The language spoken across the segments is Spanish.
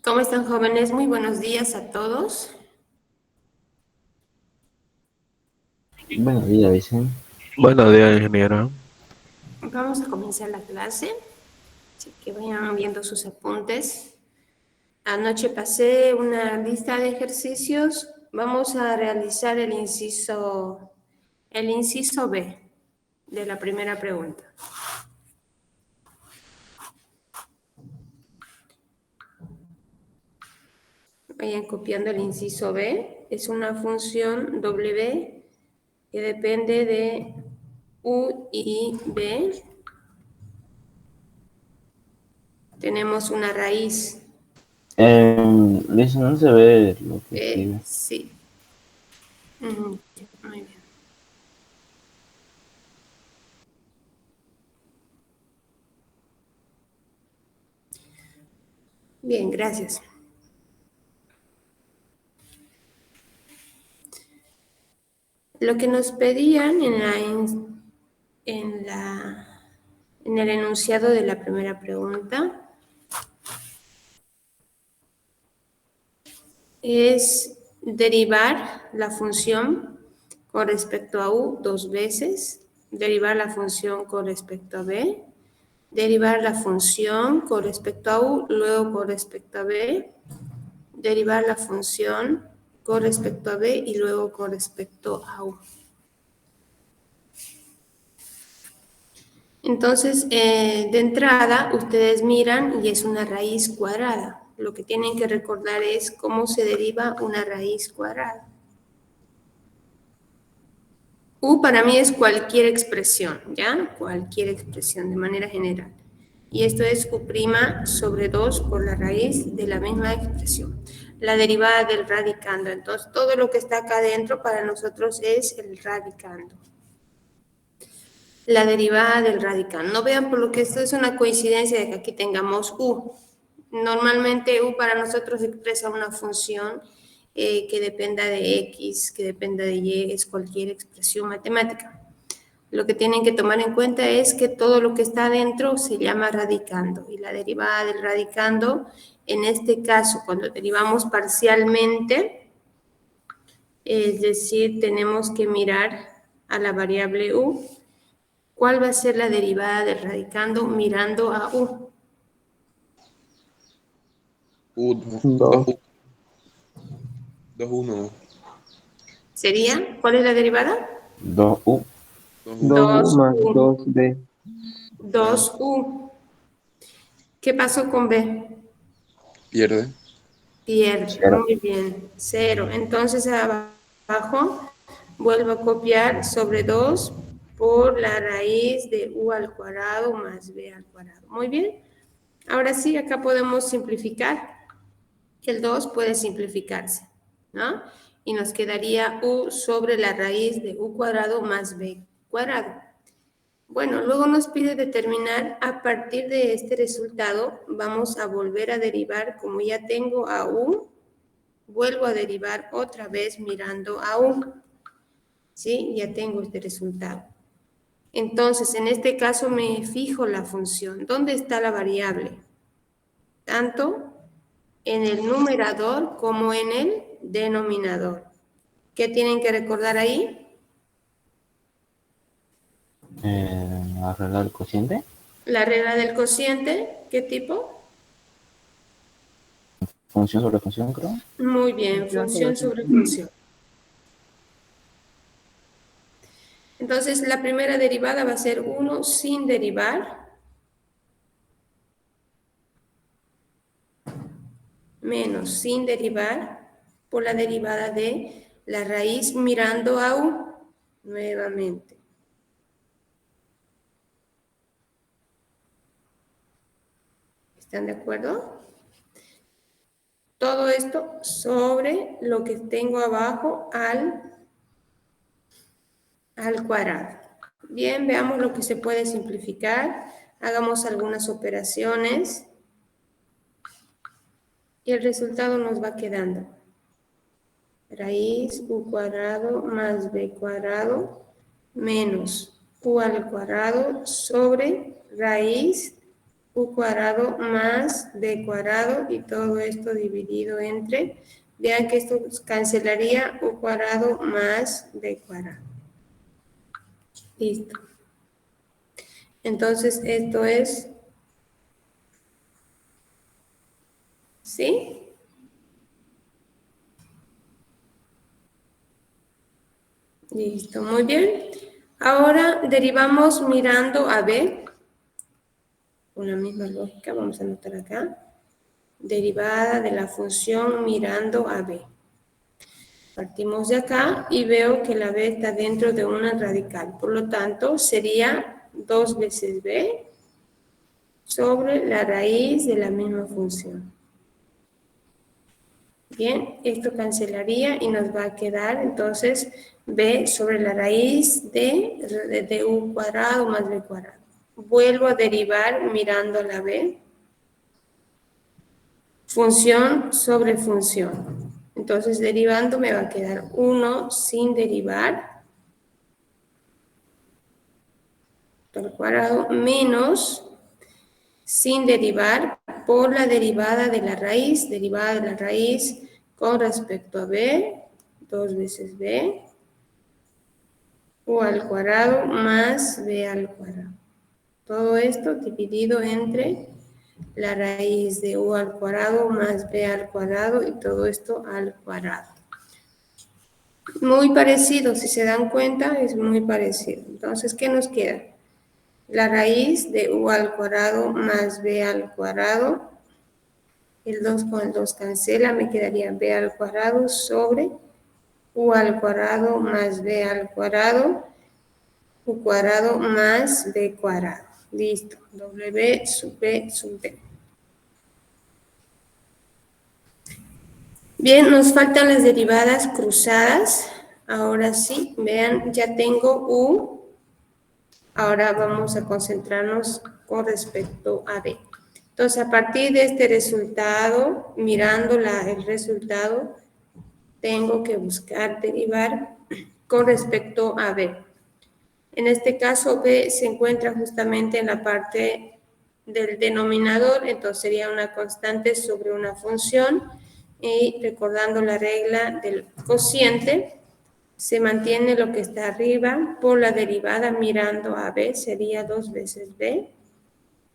¿Cómo están, jóvenes? Muy buenos días a todos. Buenos días, Vicente. Buenos días, ingeniero. Vamos a comenzar la clase, así que vayan viendo sus apuntes. Anoche pasé una lista de ejercicios. Vamos a realizar el inciso B de la primera pregunta. Vayan copiando el inciso B. Es una función W que depende de U y B. Tenemos una raíz. Luis, no se ve lo que escribe. Sí. Muy bien. Bien, gracias. Lo que nos pedían en el enunciado de la primera pregunta es derivar la función con respecto a U 2 veces, derivar la función con respecto a B, derivar la función con respecto a U, luego con respecto a B, derivar la función con respecto a B y luego con respecto a U. Entonces, de entrada, ustedes miran y es una raíz cuadrada. Lo que tienen que recordar es cómo se deriva una raíz cuadrada. U para mí es cualquier expresión, ¿ya? Cualquier expresión de manera general. Y esto es U' sobre 2 por la raíz de la misma expresión. La derivada del radicando. Entonces, todo lo que está acá adentro para nosotros es el radicando. La derivada del radicando. No vean por lo que esto es una coincidencia de que aquí tengamos U. Normalmente U para nosotros expresa una función que dependa de X, que dependa de Y, es cualquier expresión matemática. Lo que tienen que tomar en cuenta es que todo lo que está adentro se llama radicando y la derivada del radicando, en este caso, cuando derivamos parcialmente, es decir, tenemos que mirar a la variable U. ¿Cuál va a ser la derivada del radicando mirando a U? Dos. 2, 1. ¿Sería? ¿Cuál es la derivada? 2U. 2U más 2U. 2B. 2U. ¿Qué pasó con B? Pierde. Pierde. 0. Muy bien. 0. Entonces abajo vuelvo a copiar sobre 2 por la raíz de U al cuadrado más B al cuadrado. Muy bien. Ahora sí, acá podemos simplificar. El 2 puede simplificarse, ¿no? Y nos quedaría U sobre la raíz de U cuadrado más B cuadrado. Bueno, luego nos pide determinar a partir de este resultado, vamos a volver a derivar, como ya tengo a U, vuelvo a derivar otra vez mirando a U. ¿Sí? Ya tengo este resultado. Entonces, en este caso me fijo la función. ¿Dónde está la variable? Tanto en el numerador como en el denominador. ¿Qué tienen que recordar ahí? Arreglar el cociente. La regla del cociente, ¿qué tipo? Función sobre función, creo. Muy bien, función sobre función. Entonces, la primera derivada va a ser 1 sin derivar, menos sin derivar, por la derivada de la raíz mirando a U, nuevamente. ¿Están de acuerdo? Todo esto sobre lo que tengo abajo al cuadrado. Bien, veamos lo que se puede simplificar. Hagamos algunas operaciones y el resultado nos va quedando. Raíz U cuadrado más B cuadrado menos U al cuadrado sobre raíz u cuadrado más b cuadrado y todo esto dividido entre, vean que esto cancelaría u cuadrado más b cuadrado. Listo. Entonces esto es, ¿sí? Listo, muy bien. Ahora derivamos mirando a b. Con la misma lógica, vamos a anotar acá. Derivada de la función mirando a b. Partimos de acá y veo que la b está dentro de una radical. Por lo tanto, sería 2 veces b sobre la raíz de la misma función. Bien, esto cancelaría y nos va a quedar entonces b sobre la raíz de u cuadrado más b cuadrado. Vuelvo a derivar mirando a la b. Función sobre función. Entonces, derivando me va a quedar 1 sin derivar al cuadrado menos sin derivar por la derivada de la raíz con respecto a b, 2 veces b, u al cuadrado más b al cuadrado. Todo esto dividido entre la raíz de u al cuadrado más b al cuadrado y todo esto al cuadrado. Muy parecido, si se dan cuenta, es muy parecido. Entonces, ¿qué nos queda? La raíz de u al cuadrado más b al cuadrado. El 2 con el 2 cancela, me quedaría b al cuadrado sobre u al cuadrado más b al cuadrado, u cuadrado más b cuadrado. Listo, w sub b sub b. Bien, nos faltan las derivadas cruzadas. Ahora sí, vean, ya tengo u. Ahora vamos a concentrarnos con respecto a b. Entonces, a partir de este resultado, mirando el resultado, tengo que buscar derivar con respecto a b. En este caso, b se encuentra justamente en la parte del denominador, entonces sería una constante sobre una función. Y recordando la regla del cociente, se mantiene lo que está arriba por la derivada mirando a b, sería 2 veces b,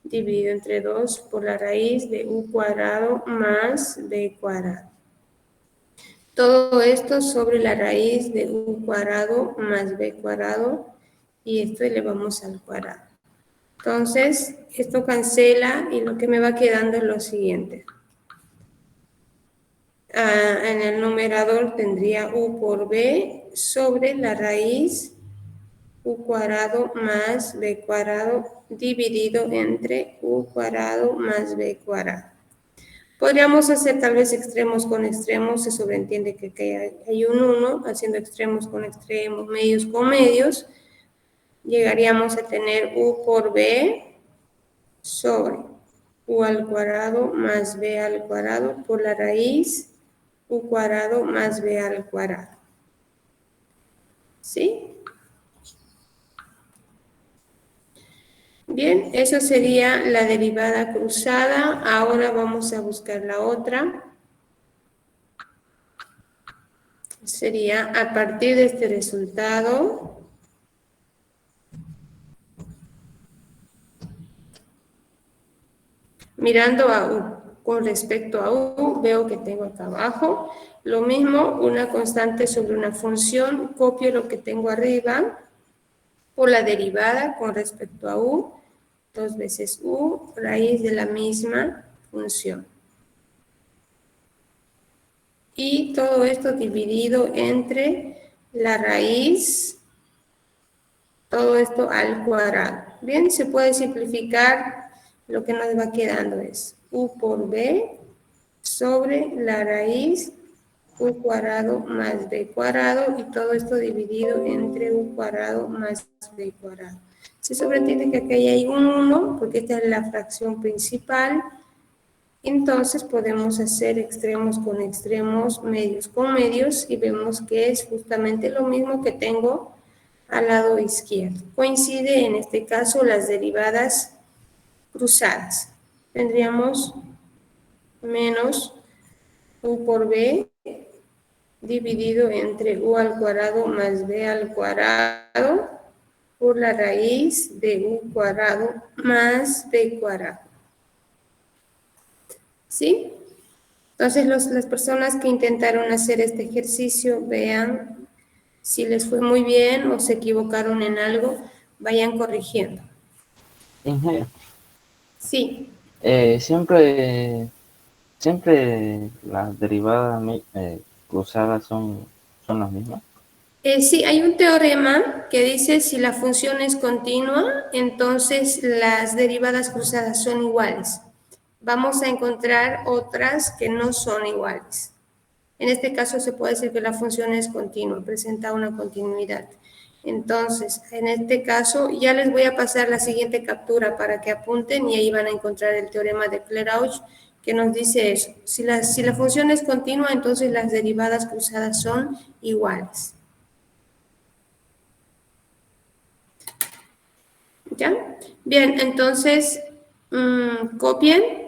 dividido entre 2 por la raíz de u cuadrado más b cuadrado. Todo esto sobre la raíz de u cuadrado más b cuadrado, y esto elevamos al cuadrado. Entonces, esto cancela y lo que me va quedando es lo siguiente. En el numerador tendría u por b sobre la raíz u cuadrado más b cuadrado dividido entre u cuadrado más b cuadrado. Podríamos hacer tal vez extremos con extremos, se sobreentiende que aquí hay un 1, haciendo extremos con extremos, medios con medios, llegaríamos a tener u por b sobre u al cuadrado más b al cuadrado por la raíz u cuadrado más b al cuadrado. ¿Sí? Bien, eso sería la derivada cruzada. Ahora vamos a buscar la otra. Sería a partir de este resultado, mirando a u. Con respecto a u, veo que tengo acá abajo lo mismo, una constante sobre una función, copio lo que tengo arriba por la derivada con respecto a u, 2 veces u, raíz de la misma función. Y todo esto dividido entre la raíz, todo esto al cuadrado. Bien, se puede simplificar, lo que nos va quedando es u por b sobre la raíz u cuadrado más b cuadrado, y todo esto dividido entre u cuadrado más b cuadrado. Se sobreentiende que aquí hay un 1, porque esta es la fracción principal. Entonces podemos hacer extremos con extremos, medios con medios, y vemos que es justamente lo mismo que tengo al lado izquierdo. Coincide en este caso las derivadas cruzadas. Tendríamos menos u por b dividido entre u al cuadrado más b al cuadrado por la raíz de u cuadrado más b cuadrado. ¿Sí? Entonces, las personas que intentaron hacer este ejercicio, vean si les fue muy bien o se equivocaron en algo, vayan corrigiendo. Ingeniero, Sí. siempre las derivadas cruzadas son las mismas. Sí, hay un teorema que dice si la función es continua, entonces las derivadas cruzadas son iguales. Vamos a encontrar otras que no son iguales. En este caso se puede decir que la función es continua, presenta una continuidad. Entonces, en este caso, ya les voy a pasar la siguiente captura para que apunten y ahí van a encontrar el teorema de Clairaut que nos dice eso. Si la función es continua, entonces las derivadas cruzadas son iguales. ¿Ya? Bien, entonces, copien.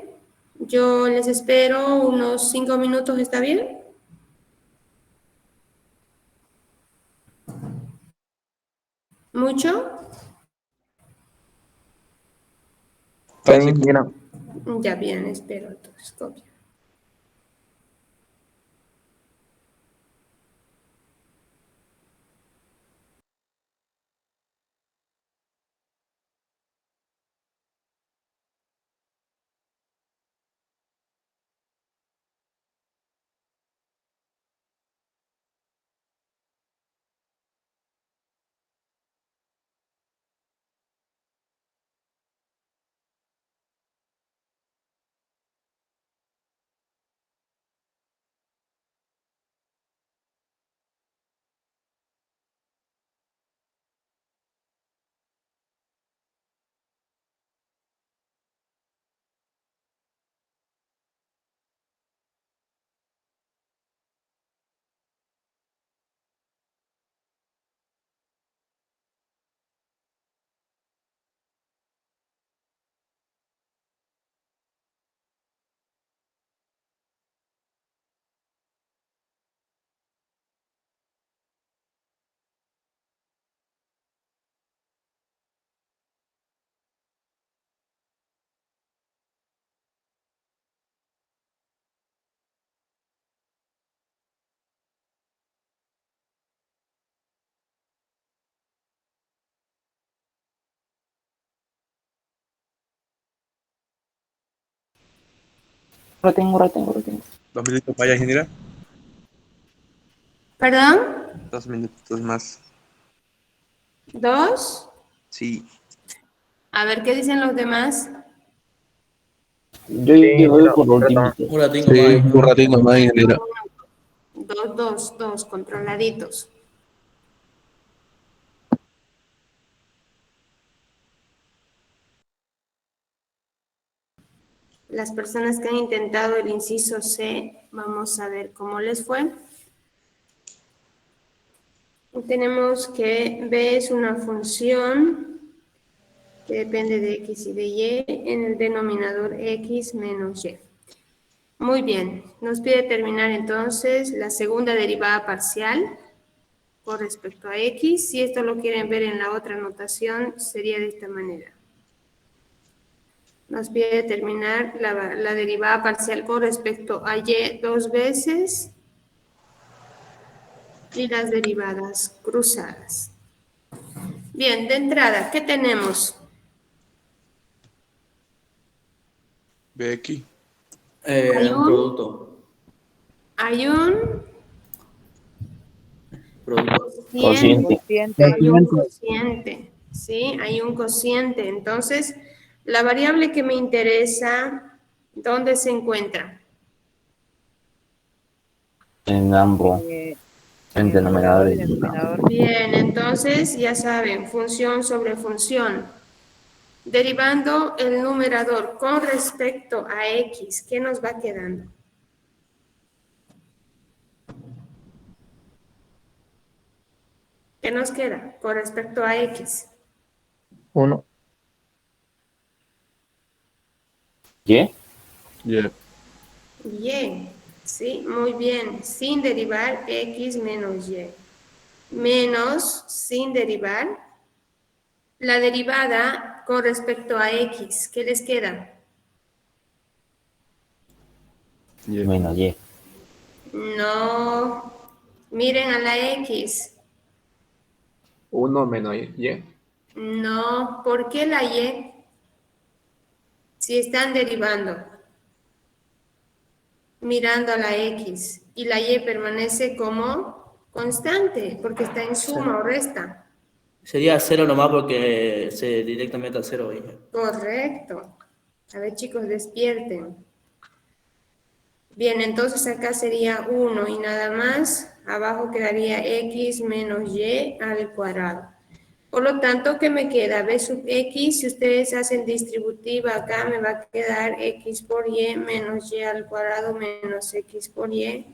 Yo les espero unos 5 minutos, ¿está bien? ¿Mucho? Está bien, mira. Ya bien, espero entonces, copia. Lo tengo. 2 minutos para allá, ingeniera. ¿Perdón? 2 minutitos más. ¿Dos? Sí. A ver, ¿qué dicen los demás? Yo Sí, voy mira, por último. Un ratito más, sí, un ratito más, Bueno, ingeniera. dos, controladitos. Las personas que han intentado el inciso C, vamos a ver cómo les fue. Tenemos que B es una función que depende de X y de Y en el denominador X menos Y. Muy bien, nos pide terminar entonces la segunda derivada parcial con respecto a X. Si esto lo quieren ver en la otra notación, sería de esta manera. Nos pide determinar la derivada parcial con respecto a Y 2 veces y las derivadas cruzadas. Bien, de entrada, ¿qué tenemos? BX. Hay un producto. hay un Cociente. hay un cociente, ¿sí? Hay un cociente. Entonces, la variable que me interesa, ¿dónde se encuentra? En ambos, en En numerador denominador y y denominador. denominador. Bien, entonces ya saben, función sobre función. Derivando el numerador con respecto a x, ¿qué nos va quedando? ¿Qué nos queda con respecto a x? 1. ¿Y? Y. Y, ¿sí? Muy bien. Sin derivar x menos y. Menos, sin derivar, la derivada con respecto a x. ¿Qué les queda? Y. Menos Y. No. Miren a la x. 1 menos y. No. ¿Por qué la y? Si están derivando, mirando a la x. Y la y permanece como constante, porque está en suma o resta. Sería cero nomás porque se directamente a cero. Correcto. A ver, chicos, despierten. Bien, entonces acá sería 1 y nada más. Abajo quedaría x menos y al cuadrado. Por lo tanto, ¿qué me queda? B sub x, si ustedes hacen distributiva acá, me va a quedar x por y menos y al cuadrado menos x por y.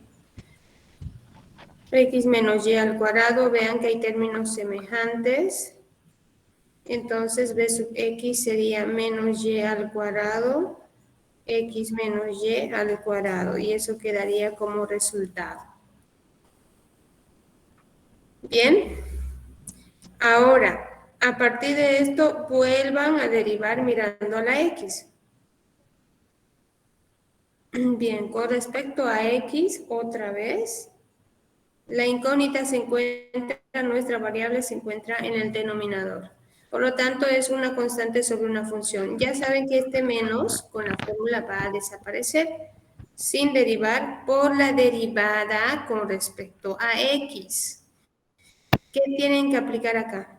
X menos y al cuadrado, vean que hay términos semejantes. Entonces, b sub x sería menos y al cuadrado, x menos y al cuadrado. Y eso quedaría como resultado. Bien. Ahora, a partir de esto, vuelvan a derivar mirando a la x. Bien, con respecto a x, otra vez, la incógnita se encuentra, nuestra variable se encuentra en el denominador. Por lo tanto, es una constante sobre una función. Ya saben que este menos con la fórmula va a desaparecer sin derivar por la derivada con respecto a x. ¿Qué tienen que aplicar acá?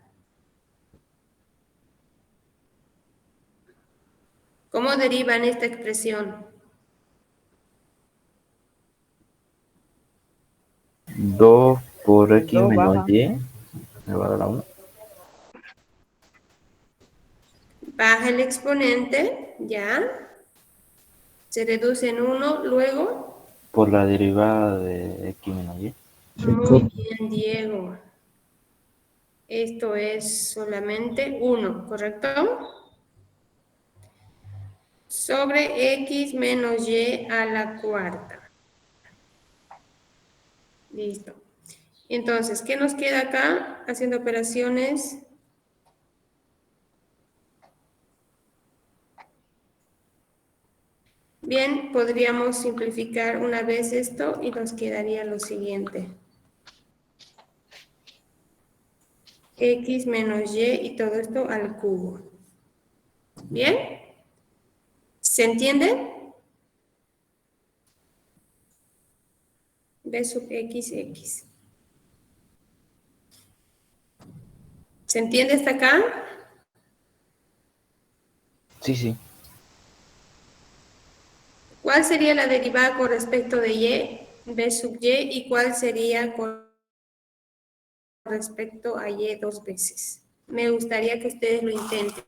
¿Cómo derivan esta expresión? 2 por X 2 menos baja. Y. Me va a dar la 1. Baja el exponente, ya. Se reduce en 1, luego. Por la derivada de X menos Y. Muy bien, Diego. Esto es solamente 1, ¿correcto? Sobre x menos y a la cuarta. Listo. Entonces, ¿qué nos queda acá? Haciendo operaciones. Bien, podríamos simplificar una vez esto y nos quedaría lo siguiente. X menos y todo esto al cubo. ¿Bien? ¿Se entiende? B sub x. ¿Se entiende hasta acá? Sí, sí. ¿Cuál sería la derivada con respecto de y? B sub y. ¿Y cuál sería con respecto a y dos veces? Me gustaría que ustedes lo intenten.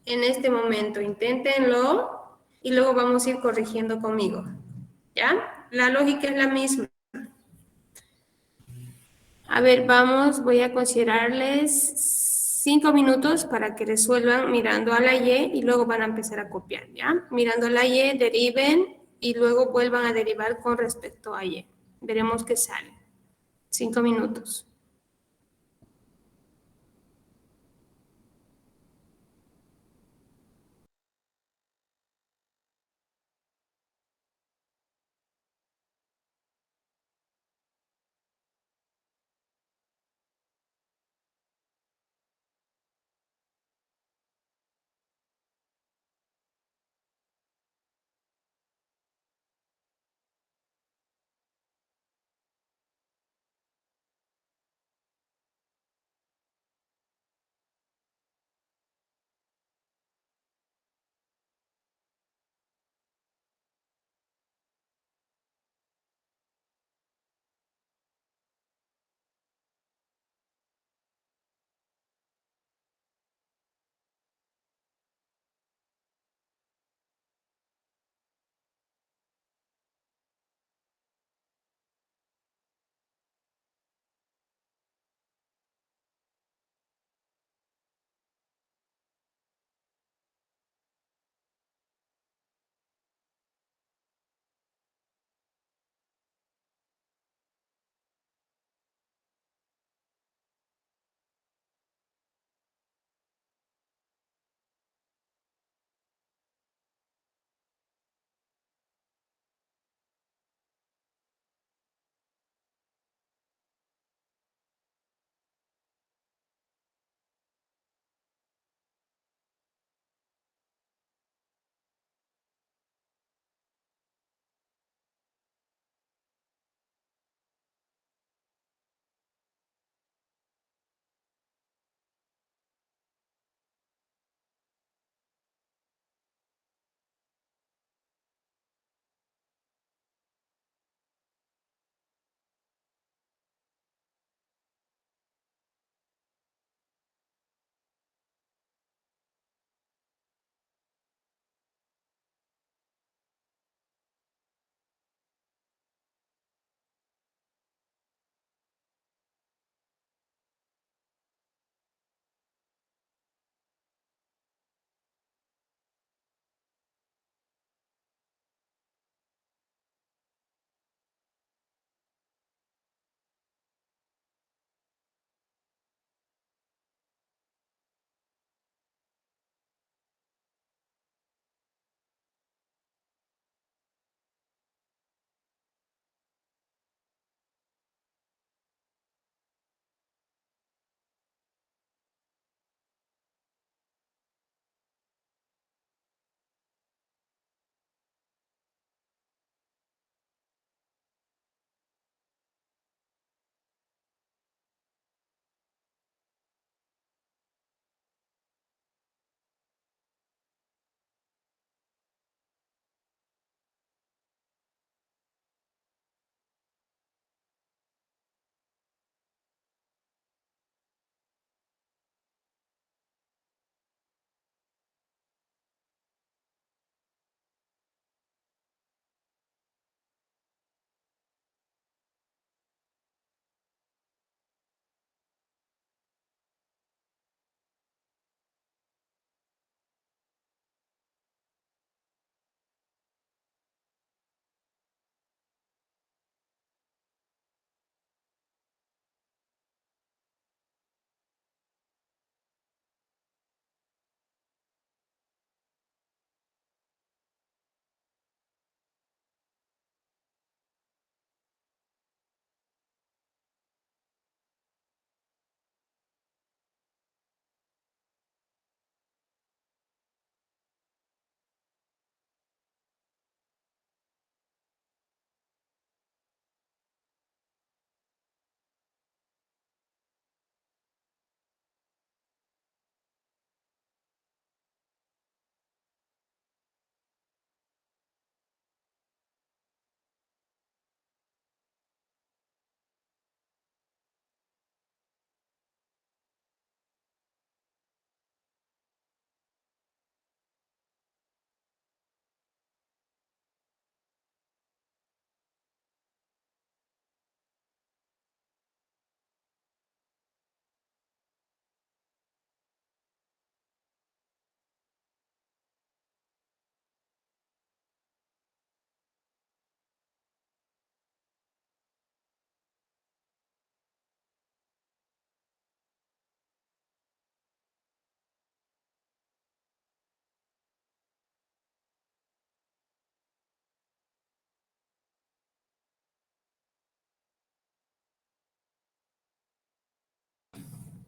En este momento, inténtenlo y luego vamos a ir corrigiendo conmigo. ¿Ya? La lógica es la misma. A ver, vamos, voy a considerarles 5 minutos para que resuelvan mirando a la y luego van a empezar a copiar, ¿ya? Mirando a la y, deriven y luego vuelvan a derivar con respecto a y. Veremos qué sale. 5 minutos.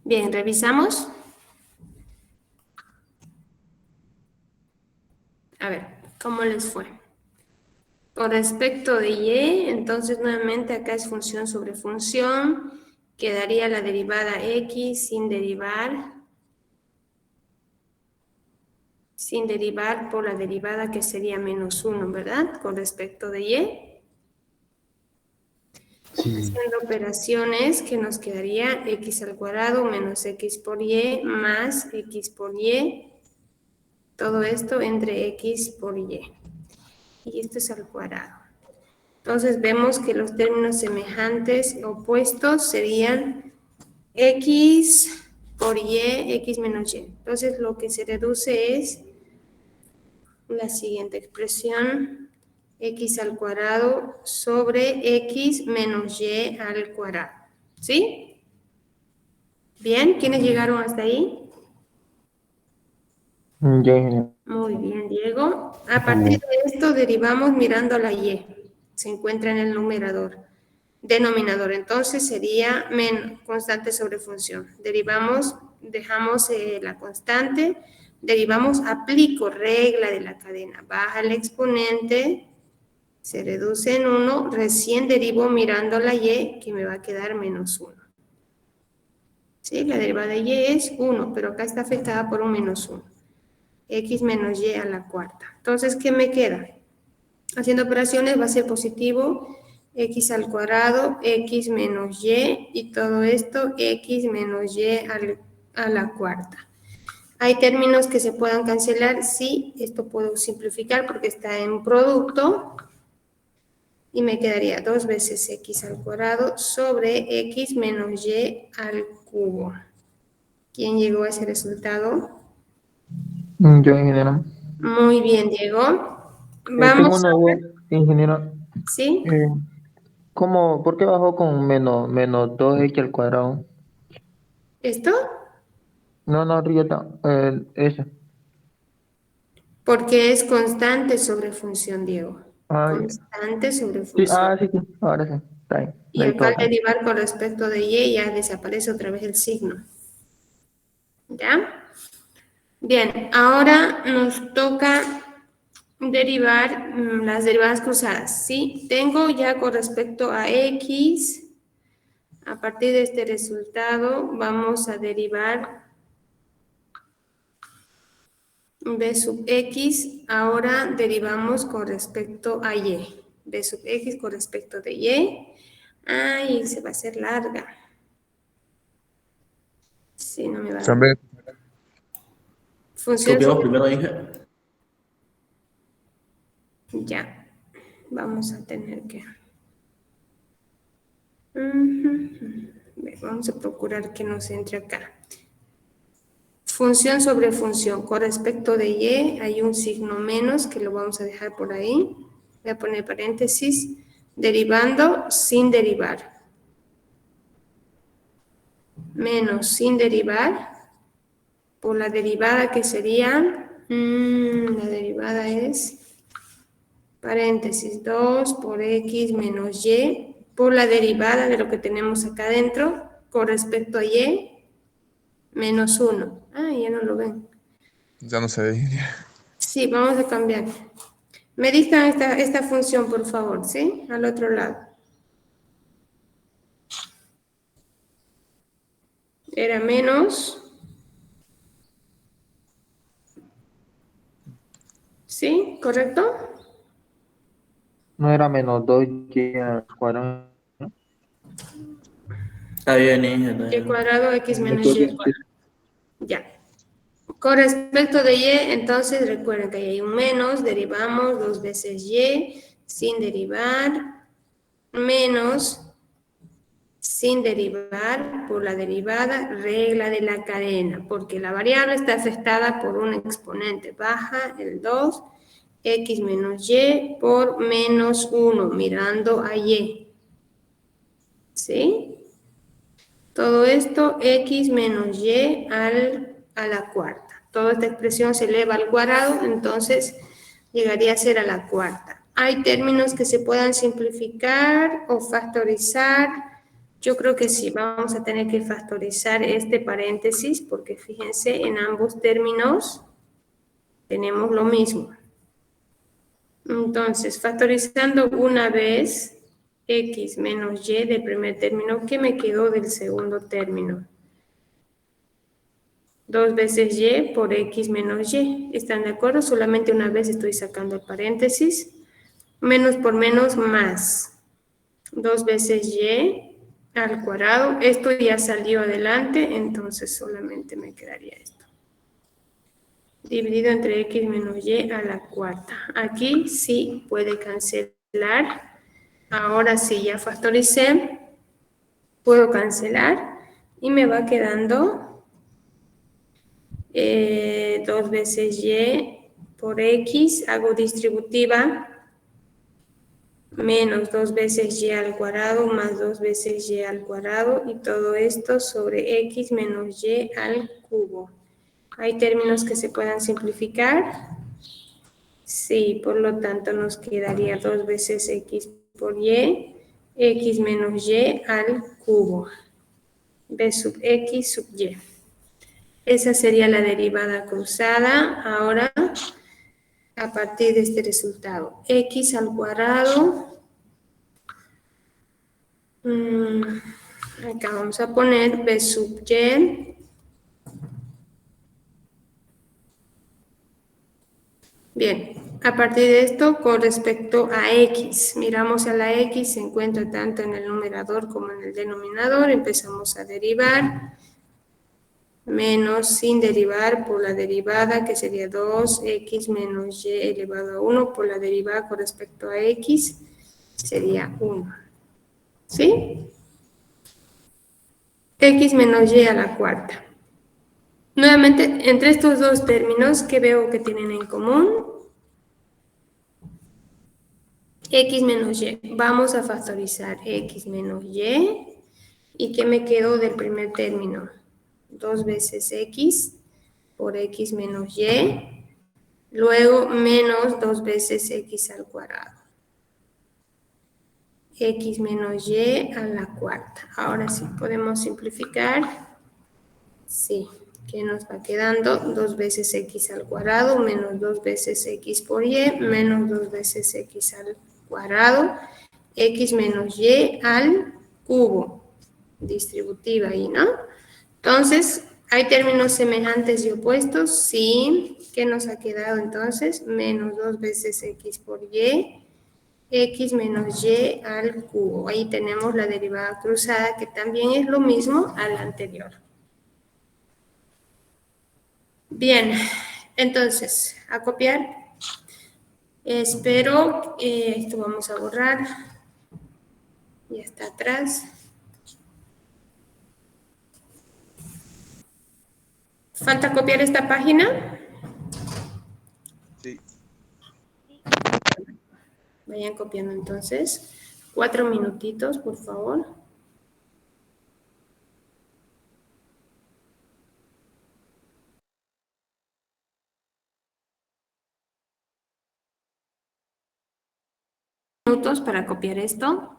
Bien, revisamos. A ver, ¿cómo les fue? Con respecto de y, entonces nuevamente acá es función sobre función. Quedaría la derivada x sin derivar por la derivada que sería menos 1, ¿verdad? Con respecto de y. Sí. Haciendo operaciones que nos quedaría x al cuadrado menos x por y más x por y. Todo esto entre x por y. Y esto es al cuadrado. Entonces vemos que los términos semejantes opuestos serían x por y, x menos y. Entonces lo que se reduce es la siguiente expresión, x al cuadrado sobre x menos y al cuadrado. ¿Sí? Bien, ¿quiénes llegaron hasta ahí? Ya, ingeniero. Muy bien, Diego. A partir de esto derivamos mirando la y. Se encuentra en el denominador. Entonces sería constante sobre función. Derivamos, dejamos la constante, derivamos, aplico regla de la cadena. Baja el exponente, se reduce en 1, recién derivo mirando la y, que me va a quedar menos 1. ¿Sí? La derivada de y es 1, pero acá está afectada por un menos 1. X menos y a la cuarta. Entonces, ¿qué me queda? Haciendo operaciones va a ser positivo, x al cuadrado, x menos y todo esto, x menos y a la cuarta. ¿Hay términos que se puedan cancelar? Sí, esto puedo simplificar porque está en producto. Y me quedaría 2 veces x al cuadrado sobre x menos y al cubo. ¿Quién llegó a ese resultado? Yo, ingeniero. Muy bien, Diego. Tengo Vamos una a duda, ver. ingeniero. ¿Sí? ¿Por qué bajó con menos 2x al cuadrado? ¿Esto? No, Rieta, eso. Porque es constante sobre función, Diego. Ah, ya. Constante sobre Sí, función. sí, ahora sí, está bien. Y De ahí acá todo al está bien. derivar con respecto de y ya desaparece otra vez el signo. ¿Ya? Bien, ahora nos toca derivar las derivadas cruzadas. ¿Sí? Tengo ya con respecto a x, a partir de este resultado vamos a derivar b sub x, ahora derivamos con respecto a y. B sub x con respecto de y. Ay, se va a hacer larga. Sí, no me va a dar. También. Función Copiamos sobre... primero, Inge. Ya. Vamos a tener que... Vamos a procurar que nos entre acá. Función sobre función. Con respecto de y hay un signo menos que lo vamos a dejar por ahí. Voy a poner paréntesis. Derivando sin derivar. Menos sin derivar. Por la derivada que sería... la derivada es... paréntesis 2 por x menos y. Por la derivada de lo que tenemos acá adentro. Con respecto a y. Menos 1. Ah, ya no lo ven. Ya no se ve. Sí, vamos a cambiar. Me dictan esta función, por favor, ¿sí? Al otro lado. Era menos. ¿Sí? ¿Correcto? No era menos 2y al cuadrado. Está bien, Inge. Está Y bien. cuadrado x menos y al cuadrado. Ya. Con respecto de y, entonces recuerden que ahí hay un menos, derivamos 2 veces y, sin derivar, menos, sin derivar, por la derivada, regla de la cadena, porque la variable está afectada por un exponente, baja el 2, x menos y por menos 1, mirando a y. ¿Sí? Todo esto, x menos y a la cuarta. Toda esta expresión se eleva al cuadrado, entonces llegaría a ser a la cuarta. Hay términos que se puedan simplificar o factorizar. Yo creo que sí, vamos a tener que factorizar este paréntesis porque fíjense, en ambos términos tenemos lo mismo. Entonces, factorizando una vez x menos y del primer término, ¿qué me quedó del segundo término? 2 veces y por x menos y. ¿Están de acuerdo? Solamente una vez estoy sacando el paréntesis. Menos por menos más. 2 veces y al cuadrado. Esto ya salió adelante, entonces solamente me quedaría esto. Dividido entre x menos y a la cuarta. Aquí sí puede cancelar. Ahora sí, ya factoricé. Puedo cancelar y me va quedando 2 veces y por x, hago distributiva, menos 2 veces y al cuadrado más 2 veces y al cuadrado, y todo esto sobre x menos y al cubo. ¿Hay términos que se puedan simplificar? Sí, por lo tanto nos quedaría 2 veces x por y, x menos y al cubo, b sub x sub y. Esa sería la derivada cruzada. Ahora, a partir de este resultado, x al cuadrado, acá vamos a poner b sub y, bien, a partir de esto, con respecto a x, miramos a la x, se encuentra tanto en el numerador como en el denominador, empezamos a derivar, menos sin derivar por la derivada, que sería 2x menos y elevado a 1, por la derivada con respecto a x, sería 1. ¿Sí? X menos y a la cuarta. Nuevamente, entre estos dos términos, ¿qué veo que tienen en común? X menos y. Vamos a factorizar x menos y. ¿Y qué me quedó del primer término? 2 veces x por x menos y. Luego, menos 2 veces x al cuadrado. X menos y a la cuarta. Ahora sí, podemos simplificar. Sí, ¿qué nos va quedando? 2 veces x al cuadrado menos 2 veces x por y menos 2 veces x al cuadrado. X menos y al cubo. Distributiva ahí, ¿no? Entonces, ¿hay términos semejantes y opuestos? Sí. ¿Qué nos ha quedado entonces? Menos 2 veces x por y, x menos y al cubo. Ahí tenemos la derivada cruzada, que también es lo mismo a la anterior. Bien, entonces, a copiar. Espero, esto vamos a borrar. Ya está atrás. ¿Falta copiar esta página? Sí. Vayan copiando entonces. 4 minutitos, por favor. Minutos para copiar esto.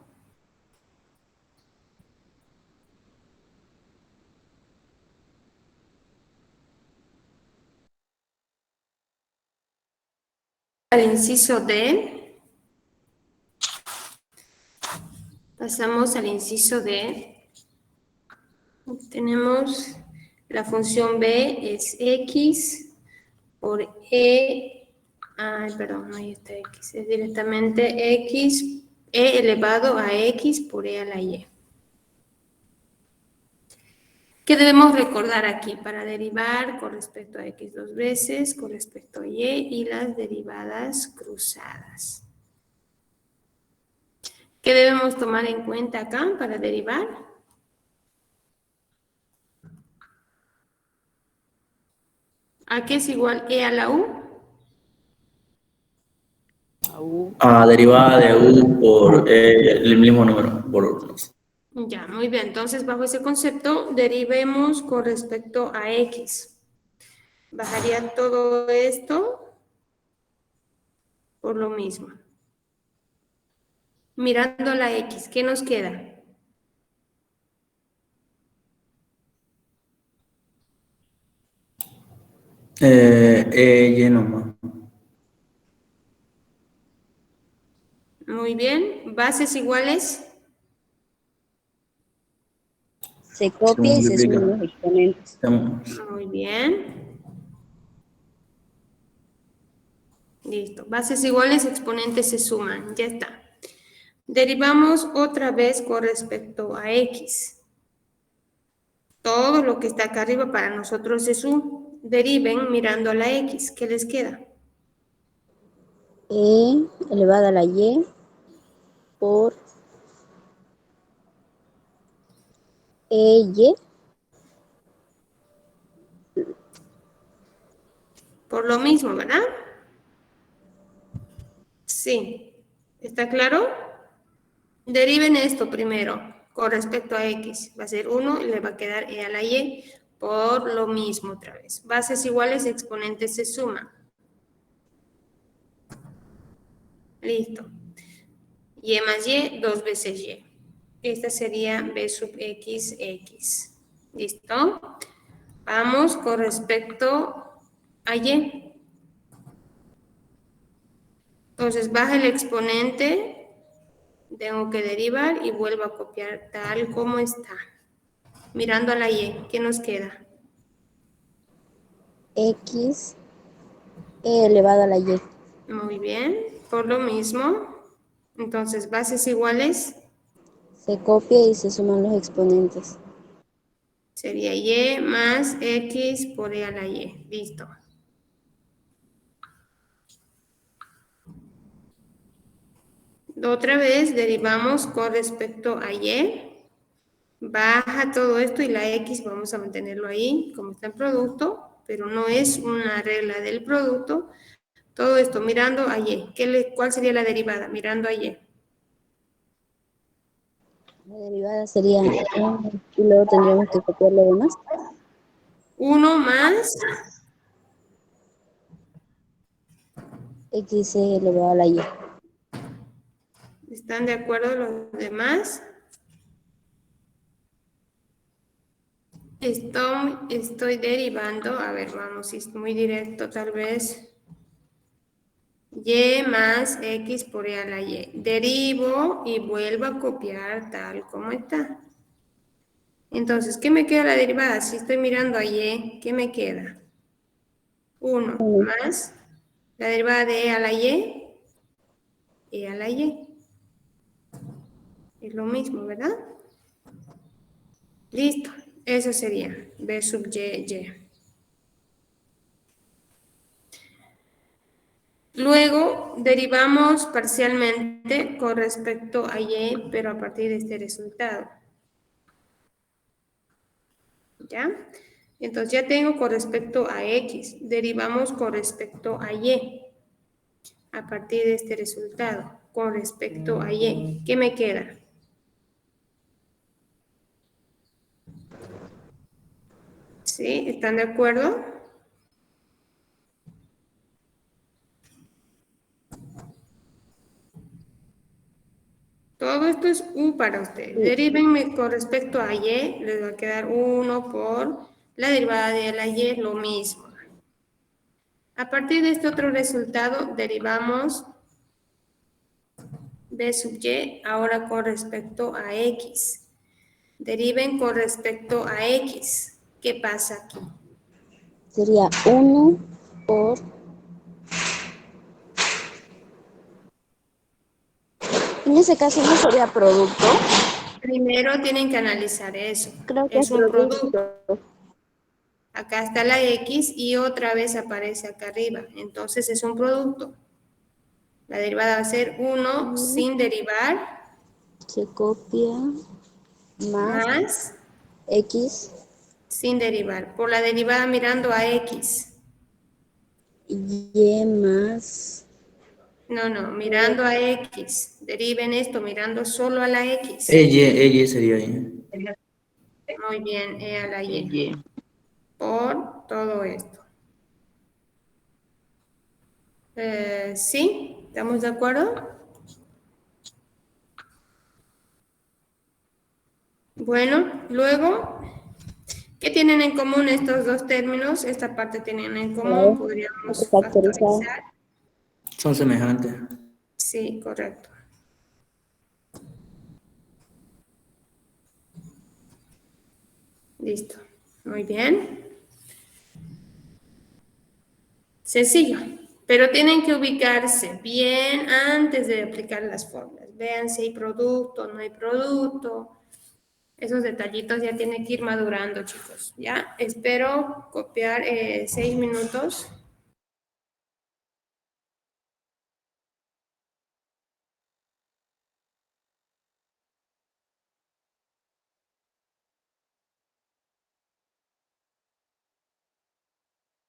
Al inciso D. Pasamos al inciso D. Tenemos la función B es x por e. Ay, perdón, ahí está x. Es directamente x, e elevado a x por e a la y. ¿Qué debemos recordar aquí para derivar con respecto a x dos veces, con respecto a y y las derivadas cruzadas? ¿Qué debemos tomar en cuenta acá para derivar? ¿A qué es igual e a la u? Derivada de u por el mismo número, por unos. Ya, muy bien. Entonces, bajo ese concepto, derivemos con respecto a x. Bajaría todo esto por lo mismo. Mirando la x, ¿qué nos queda? Y nomás. Muy bien. Bases iguales. Se Se copia y se multiplica. suman los exponentes. Muy bien. Listo. Bases iguales, exponentes se suman. Ya está. Derivamos otra vez con respecto a x. Todo lo que está acá arriba para nosotros es u. Deriven mirando a la x. ¿Qué les queda? E elevado a la y por y. Por lo mismo, ¿verdad? Sí. ¿Está claro? Deriven esto primero con respecto a x. Va a ser 1 y le va a quedar e a la y por lo mismo otra vez. Bases iguales, exponentes se suman. Listo. Y más y, 2 veces y. Esta sería b sub x, x. ¿Listo? Vamos con respecto a y. Entonces, baja el exponente, tengo que derivar y vuelvo a copiar tal como está. Mirando a la y, ¿qué nos queda? X e elevado a la y. Muy bien, por lo mismo. Entonces, bases iguales Se copia y se suman los exponentes. sería y más x por e a la y. Listo. Otra vez derivamos con respecto a y. Baja todo esto y la x vamos a mantenerlo ahí como está en producto, pero no es una regla del producto. Todo esto mirando a y. ¿Cuál sería la derivada? Mirando a y. La derivada sería 1 y luego tendríamos que copiar lo demás. 1 más X e elevado a la y. ¿están de acuerdo los demás? Estoy derivando, a ver, vamos, si es muy directo tal vez. Y más x por e a la y. Derivo y vuelvo a copiar tal como está. Entonces, ¿qué me queda la derivada? Si estoy mirando a y, ¿qué me queda? 1 más la derivada de e a la y, e a la y. Es lo mismo, ¿verdad? Listo. Eso sería b sub y, y. Luego derivamos parcialmente con respecto a y, pero a partir de este resultado. ¿Ya? Entonces ya tengo con respecto a x. Derivamos con respecto a y. A partir de este resultado. Con respecto a y. ¿Qué me queda? ¿Sí? ¿Están de acuerdo? Todo esto es u para ustedes. Derivenme con respecto a y, les va a quedar 1 por la derivada de la y, es lo mismo. A partir de este otro resultado, derivamos b sub y, ahora con respecto a x. Deriven con respecto a x. ¿Qué pasa aquí? Sería 1 por... En ese caso no sería producto. Primero tienen que analizar eso. Creo que Es es un producto. producto. Acá está la x y otra vez aparece acá arriba. Entonces es un producto. La derivada va a ser 1 sin derivar Se copia más más X sin derivar. Por la derivada mirando a x. y más. No, mirando a x. Deriven esto mirando solo a la x. Y sería ahí. Muy bien, e a la y. Por todo esto. ¿Sí? ¿Estamos de acuerdo? Bueno, luego, ¿Qué tienen en común estos dos términos? Esta parte tienen en común, podríamos Factorizar. factorizar. Son semejantes. Sí, correcto. Listo. Muy bien. Sencillo, pero tienen que ubicarse bien antes de aplicar las fórmulas. Vean si hay producto, no hay producto. Esos detallitos ya tienen que ir madurando, chicos. Ya, espero copiar 6 minutos.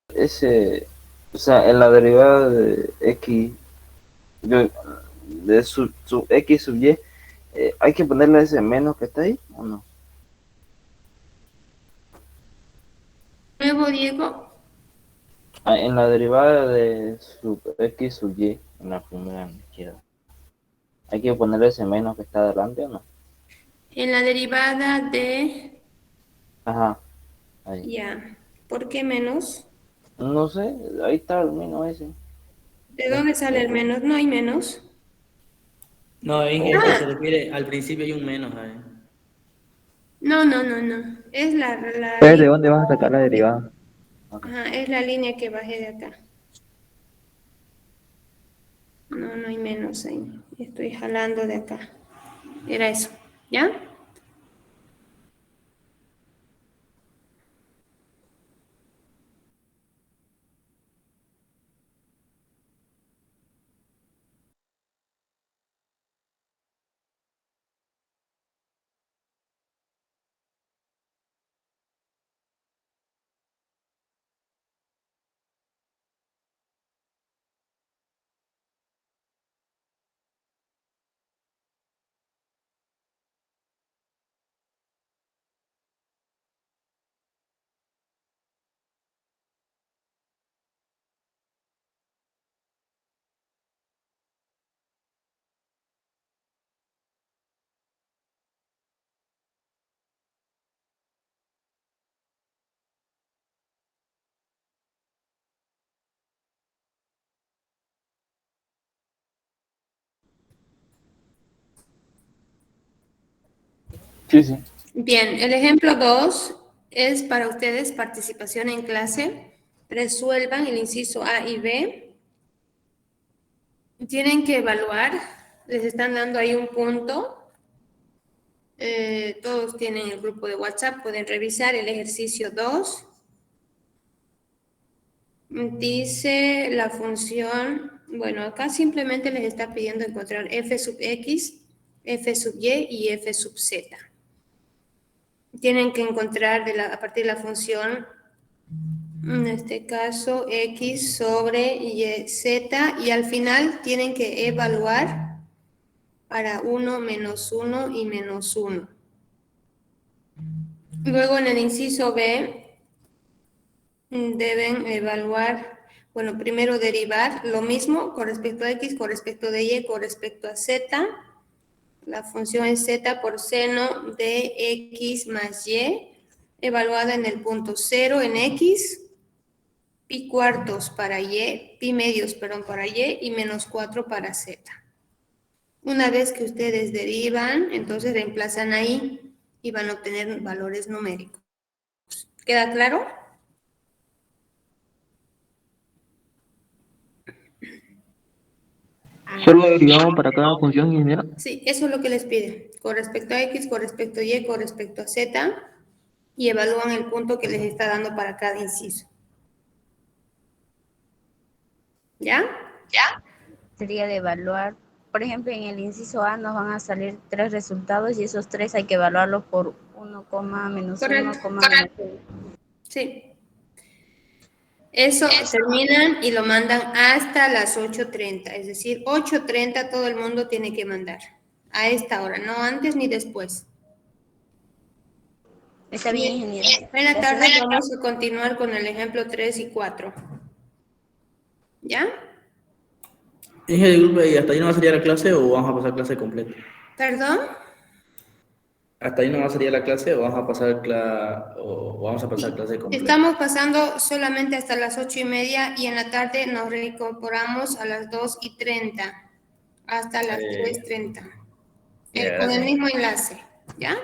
Ese, o sea, en la derivada de x, de su x sub y, ¿hay que ponerle ese menos que está ahí o no? Nuevo, Diego. En la derivada de sub x sub y, en la primera a la izquierda, ¿hay que ponerle ese menos que está adelante o no? En la derivada de... Ajá, ahí. Ya. ¿Por qué menos? No sé, ahí está el menos ese. ¿De dónde sale el menos? No hay menos. No, Inge, es que se refiere, al principio hay un menos ahí. No, no, no, no. Es la Entonces, ¿de dónde vas a sacar la derivada? Ajá, es la línea que bajé de acá. No, no hay menos ahí. Estoy jalando de acá. Era eso. ¿Ya? Sí, sí. Bien, el ejemplo 2 es para ustedes participación en clase. Resuelvan el inciso A y B. Tienen que evaluar. Les están dando ahí un punto. Todos tienen el grupo de WhatsApp. Pueden revisar el ejercicio 2. Dice la función, bueno, acá simplemente les está pidiendo encontrar f sub x, f sub y f sub z. Tienen que encontrar a partir de la función, en este caso, x sobre y z, y al final tienen que evaluar para 1, menos 1 y menos 1. Luego en el inciso B, deben evaluar, bueno, primero derivar lo mismo con respecto a x, con respecto de y, con respecto a z. La función es z por seno de x más y, evaluada en el punto 0 en x, pi cuartos para y, pi medios, perdón, para y menos 4 para z. Una vez que ustedes derivan, entonces reemplazan ahí y van a obtener valores numéricos. ¿Queda claro? Solo derivamos para cada función, ingeniero. Sí, eso es lo que les pide. Con respecto a x, con respecto a y, con respecto a z, y evalúan el punto que les está dando para cada inciso. ¿Ya? Sería de evaluar, por ejemplo, en el inciso A nos van a salir 3 resultados y esos 3 hay que evaluarlos por 1, menos 1, Correcto. menos 1. Sí. Eso terminan y lo mandan hasta las 8:30. Es decir, 8:30 todo el mundo tiene que mandar. A esta hora, no antes ni después. Está bien, ingeniero. Buenas tardes, vamos a continuar con el ejemplo 3 y 4. ¿Ya? Inge, disculpe, ¿y hasta ahí no va a salir a clase o vamos a pasar clase completa? ¿Perdón? ¿Hasta ahí nomás sería la clase o vamos a pasar clase completa? Estamos pasando solamente hasta las 8:30 y en la tarde nos reincorporamos a las 2:30 hasta las 3:30. Ya, Con el gracias. mismo enlace, ¿ya?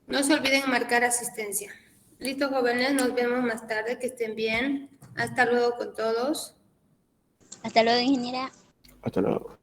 No se olviden marcar asistencia. Listo, jóvenes, nos vemos más tarde, que estén bien. Hasta luego con todos. Hasta luego, ingeniera. Hasta luego.